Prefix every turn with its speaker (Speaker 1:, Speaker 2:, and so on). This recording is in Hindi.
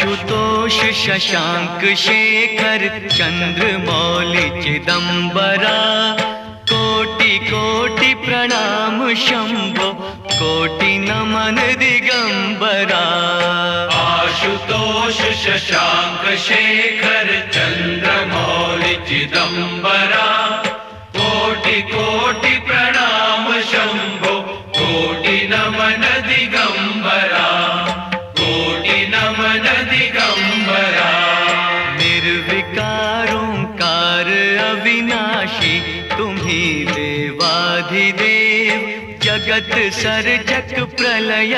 Speaker 1: आशुतोष शशांक शेखर चंद्रमौलि चिदंबरा, कोटि कोटि प्रणाम शंभो, कोटि नमन दिगंबरा।
Speaker 2: आशुतोष शशांक शेखर चंद्रमौलि चिदंबरा, कोटि कोटि प्रणाम शंभो, कोटि नमन दिगंबरा, कोटि नमन दिगंबरा।
Speaker 1: निर्विकार ओंकार अविनाशी, तुम्ही देवाधिदेव, जगत सर्जक प्रलय